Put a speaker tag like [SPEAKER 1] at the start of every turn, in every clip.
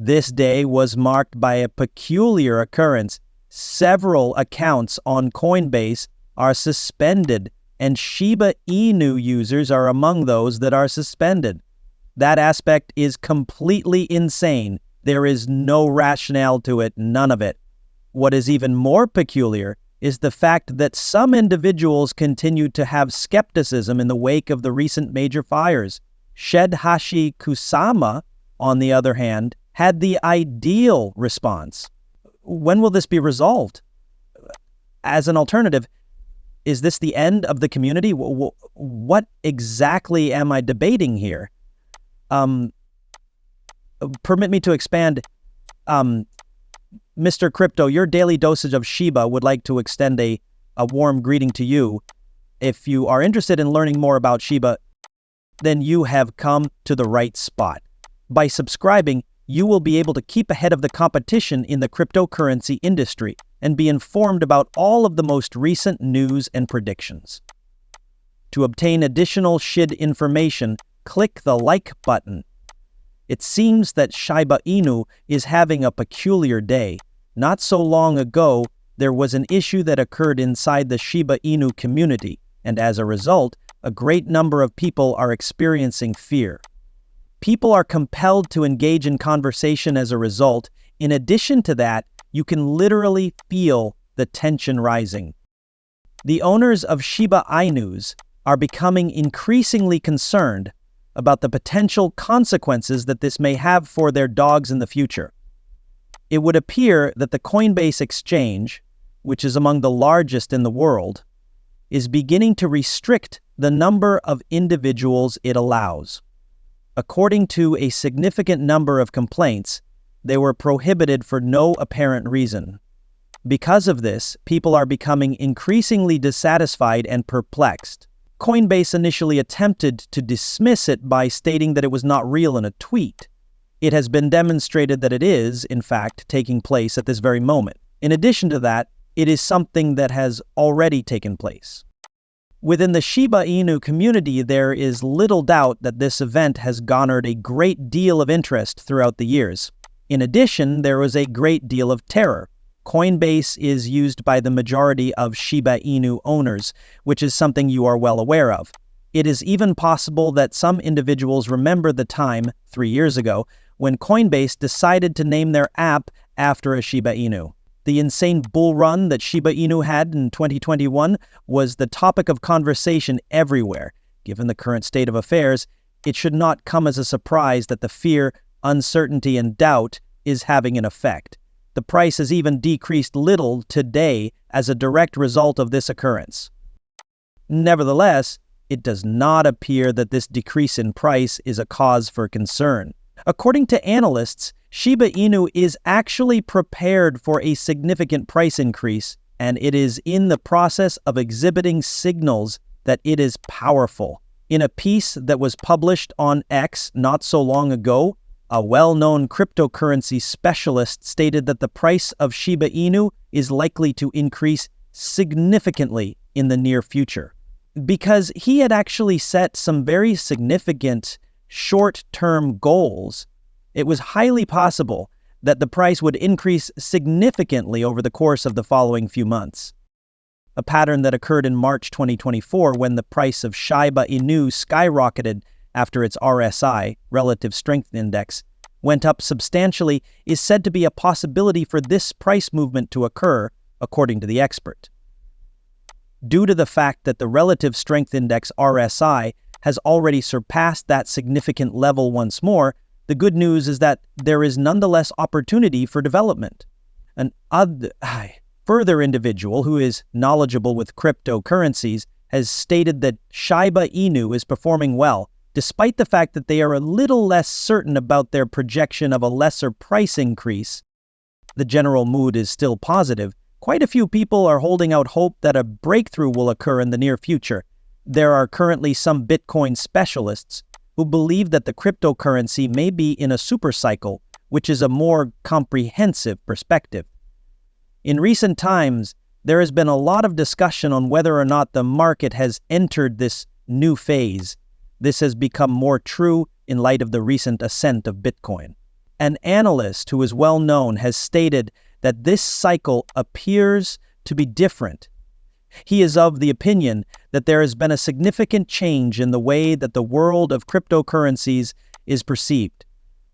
[SPEAKER 1] This day was marked by a peculiar occurrence. Several accounts on Coinbase are suspended, and Shiba Inu users are among those that are suspended. That aspect is completely insane. There is no rationale to it, none of it. What is even more peculiar is the fact that some individuals continue to have skepticism in the wake of the recent major fires. Shed-Hashi Kusama, on the other hand, had the ideal response. When will this be resolved? As an alternative, is this the end of the community? What exactly am I debating here? Permit me to expand. Mr. Crypto, your daily dosage of Shiba would like to extend a warm greeting to you. If you are interested in learning more about Shiba, then you have come to the right spot. By subscribing, you will be able to keep ahead of the competition in the cryptocurrency industry and be informed about all of the most recent news and predictions. To obtain additional SHIB information, click the like button. It seems that Shiba Inu is having a peculiar day. Not so long ago, there was an issue that occurred inside the Shiba Inu community, and as a result, a great number of people are experiencing fear. People are compelled to engage in conversation as a result. In addition to that, you can literally feel the tension rising. The owners of Shiba Inus are becoming increasingly concerned about the potential consequences that this may have for their dogs in the future. It would appear that the Coinbase exchange, which is among the largest in the world, is beginning to restrict the number of individuals it allows. According to a significant number of complaints, they were prohibited for no apparent reason. Because of this, people are becoming increasingly dissatisfied and perplexed. Coinbase initially attempted to dismiss it by stating that it was not real in a tweet. It has been demonstrated that it is, in fact, taking place at this very moment. In addition to that, it is something that has already taken place. Within the Shiba Inu community, there is little doubt that this event has garnered a great deal of interest throughout the years. In addition, there was a great deal of terror. Coinbase is used by the majority of Shiba Inu owners, which is something you are well aware of. It is even possible that some individuals remember the time, 3 years ago, when Coinbase decided to name their app after a Shiba Inu. The insane bull run that Shiba Inu had in 2021 was the topic of conversation everywhere. Given the current state of affairs, it should not come as a surprise that the fear, uncertainty, and doubt is having an effect. The price has even decreased little today as a direct result of this occurrence. Nevertheless, it does not appear that this decrease in price is a cause for concern. According to analysts, Shiba Inu is actually prepared for a significant price increase, and it is in the process of exhibiting signals that it is powerful. In a piece that was published on X not so long ago, a well-known cryptocurrency specialist stated that the price of Shiba Inu is likely to increase significantly in the near future. Because he had actually set some very significant short-term goals, it was highly possible that the price would increase significantly over the course of the following few months. A pattern that occurred in March 2024 when the price of Shiba Inu skyrocketed after its RSI, Relative Strength Index, went up substantially is said to be a possibility for this price movement to occur, according to the expert. Due to the fact that the Relative Strength Index RSI has already surpassed that significant level once more, the good news is that there is nonetheless opportunity for development. An further individual who is knowledgeable with cryptocurrencies has stated that Shiba Inu is performing well, despite the fact that they are a little less certain about their projection of a lesser price increase. The general mood is still positive. Quite a few people are holding out hope that a breakthrough will occur in the near future. There are currently some Bitcoin specialists who believe that the cryptocurrency may be in a supercycle, which is a more comprehensive perspective. In recent times, there has been a lot of discussion on whether or not the market has entered this new phase. This has become more true in light of the recent ascent of Bitcoin. An analyst who is well known has stated that this cycle appears to be different. He is of the opinion that there has been a significant change in the way that the world of cryptocurrencies is perceived,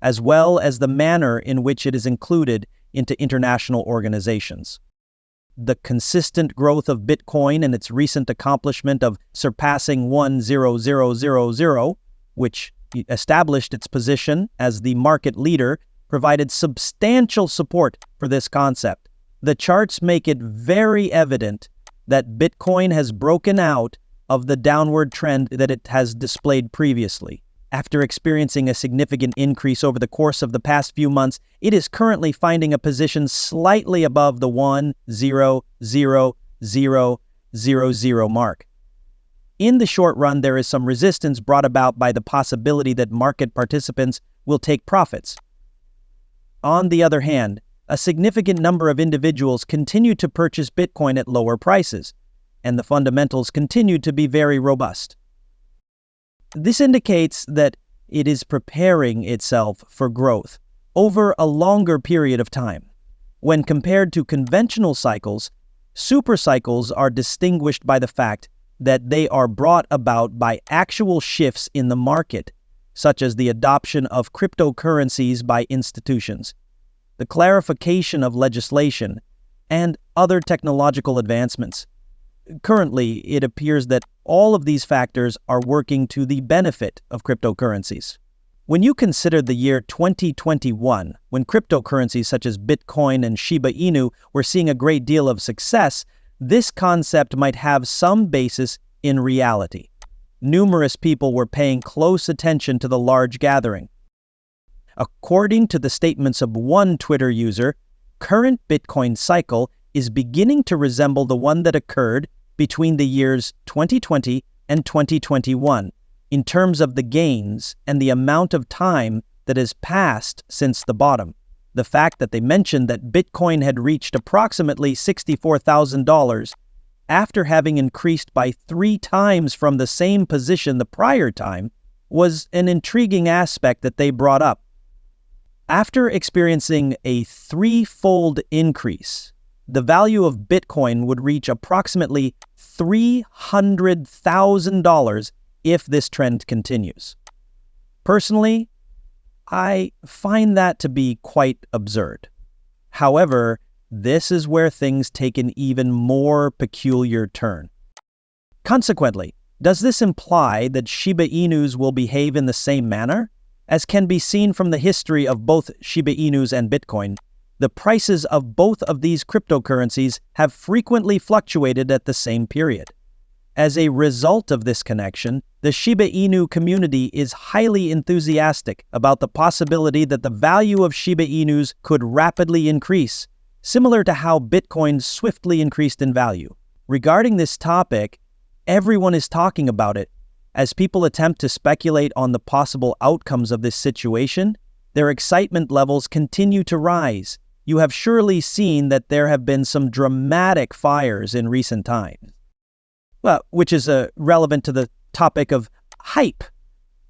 [SPEAKER 1] as well as the manner in which it is included into international organizations. The consistent growth of Bitcoin and its recent accomplishment of surpassing 1,000, which established its position as the market leader, provided substantial support for this concept. The charts make it very evident that Bitcoin has broken out of the downward trend that it has displayed previously. After experiencing a significant increase over the course of the past few months, it is currently finding a position slightly above the 1,000,000 mark. In the short run, there is some resistance brought about by the possibility that market participants will take profits. On the other hand, a significant number of individuals continue to purchase Bitcoin at lower prices, and the fundamentals continue to be very robust. This indicates that it is preparing itself for growth over a longer period of time. When compared to conventional cycles, super cycles are distinguished by the fact that they are brought about by actual shifts in the market, such as the adoption of cryptocurrencies by institutions, the clarification of legislation, and other technological advancements. Currently, it appears that all of these factors are working to the benefit of cryptocurrencies. When you consider the year 2021, when cryptocurrencies such as Bitcoin and Shiba Inu were seeing a great deal of success, this concept might have some basis in reality. Numerous people were paying close attention to the large gathering. According to the statements of one Twitter user, current Bitcoin cycle is beginning to resemble the one that occurred between the years 2020 and 2021 in terms of the gains and the amount of time that has passed since the bottom. The fact that they mentioned that Bitcoin had reached approximately $64,000 after having increased by 3 times from the same position the prior time was an intriguing aspect that they brought up. After experiencing a 3-fold increase, the value of Bitcoin would reach approximately $300,000 if this trend continues. Personally, I find that to be quite absurd. However, this is where things take an even more peculiar turn. Consequently, does this imply that Shiba Inus will behave in the same manner? As can be seen from the history of both Shiba Inus and Bitcoin, the prices of both of these cryptocurrencies have frequently fluctuated at the same period. As a result of this connection, the Shiba Inu community is highly enthusiastic about the possibility that the value of Shiba Inus could rapidly increase, similar to how Bitcoin swiftly increased in value. Regarding this topic, everyone is talking about it. As people attempt to speculate on the possible outcomes of this situation, their excitement levels continue to rise. You have surely seen that there have been some dramatic fires in recent times. Well, which is relevant to the topic of hype.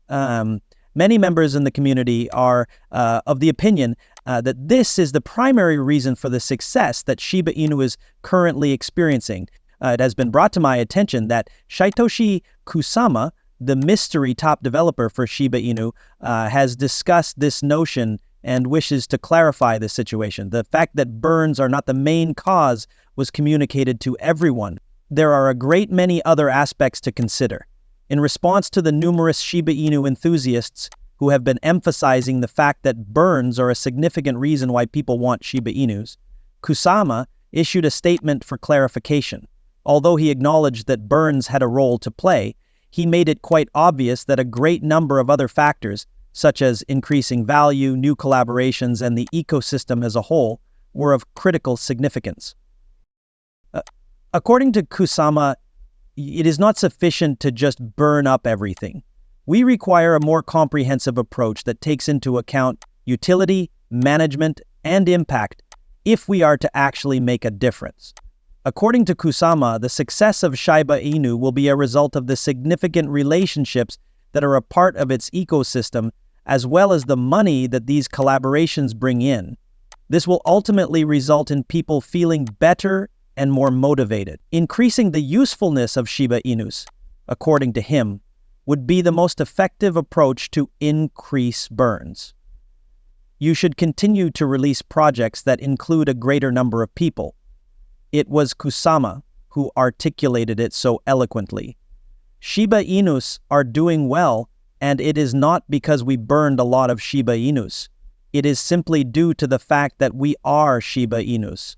[SPEAKER 1] Many members in the community are of the opinion that this is the primary reason for the success that Shiba Inu is currently experiencing. It has been brought to my attention that Satoshi Kusama, the mystery top developer for Shiba Inu, has discussed this notion and wishes to clarify the situation. The fact that burns are not the main cause was communicated to everyone. There are a great many other aspects to consider. In response to the numerous Shiba Inu enthusiasts who have been emphasizing the fact that burns are a significant reason why people want Shiba Inus, Kusama issued a statement for clarification. Although he acknowledged that burns had a role to play, he made it quite obvious that a great number of other factors, such as increasing value, new collaborations, and the ecosystem as a whole, were of critical significance. According to Kusama, it is not sufficient to just burn up everything. We require a more comprehensive approach that takes into account utility, management, and impact if we are to actually make a difference. According to Kusama, the success of Shiba Inu will be a result of the significant relationships that are a part of its ecosystem, as well as the money that these collaborations bring in. This will ultimately result in people feeling better and more motivated. Increasing the usefulness of Shiba Inus, according to him, would be the most effective approach to increase burns. You should continue to release projects that include a greater number of people. It was Kusama who articulated it so eloquently. Shiba Inus are doing well, and it is not because we burned a lot of Shiba Inus. It is simply due to the fact that we are Shiba Inus.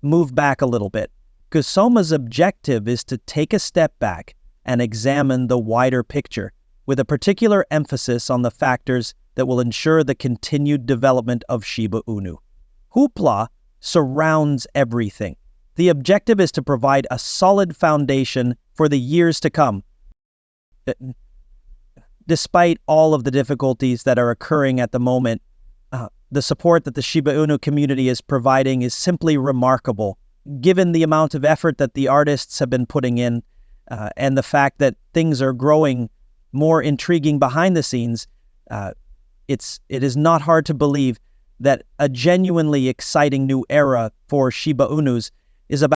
[SPEAKER 1] Move back a little bit. Kusuma's objective is to take a step back and examine the wider picture, with a particular emphasis on the factors that will ensure the continued development of Shiba Inu. Hoopla surrounds everything. The objective is to provide a solid foundation for the years to come. Despite all of the difficulties that are occurring at the moment, the support that the Shiba Inu community is providing is simply remarkable, given the amount of effort that the artists have been putting in, and the fact that things are growing more intriguing behind the scenes. It is not hard to believe that a genuinely exciting new era for Shiba Inus is about